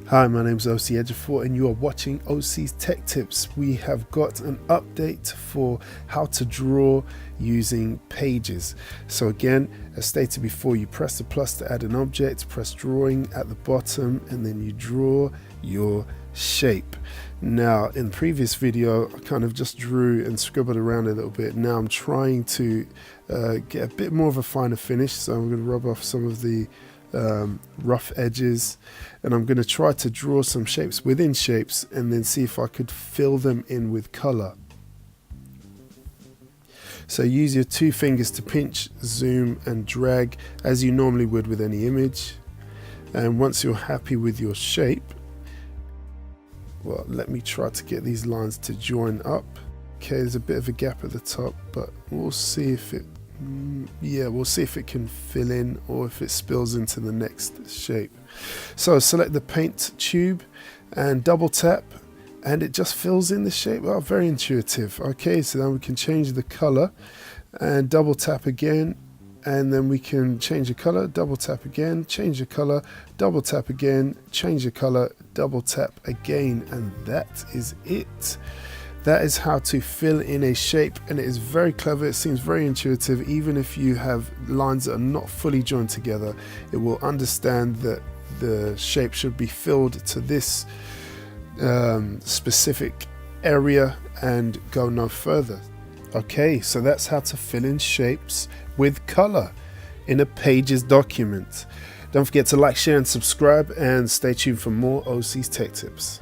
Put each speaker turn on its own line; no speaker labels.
Hi, my name is OC Ejiofor and you are watching OC's Tech Tips. We have got an update for how to draw using pages. So again, as stated before, you press the plus to add an object, press drawing at the bottom, and then you draw your shape. Now, in the previous video, I kind of just drew and scribbled around a little bit. Now I'm trying to get a bit more of a finer finish, so I'm going to rub off some of the rough edges, and I'm going to try to draw some shapes within shapes and then see if I could fill them in with color. So use your two fingers to pinch, zoom and drag as you normally would with any image, and once you're happy with your shape, well, let me try to get these lines to join up. Okay, there's a bit of a gap at the top, but we'll see if it we'll see if it can fill in or if it spills into the next shape. So select the paint tube and double tap and it just fills in the shape. Oh, very intuitive. Okay, so then we can change the color and double tap again, and then we can change the color, double tap again, change the color, double tap again, change the color, double tap again, and that is it. That is how to fill in a shape, and it is very clever. It seems very intuitive. Even if you have lines that are not fully joined together, it will understand that the shape should be filled to this specific area and go no further. Okay, so that's how to fill in shapes with color in a Pages document. Don't forget to like, share and subscribe, and stay tuned for more OC's Tech Tips.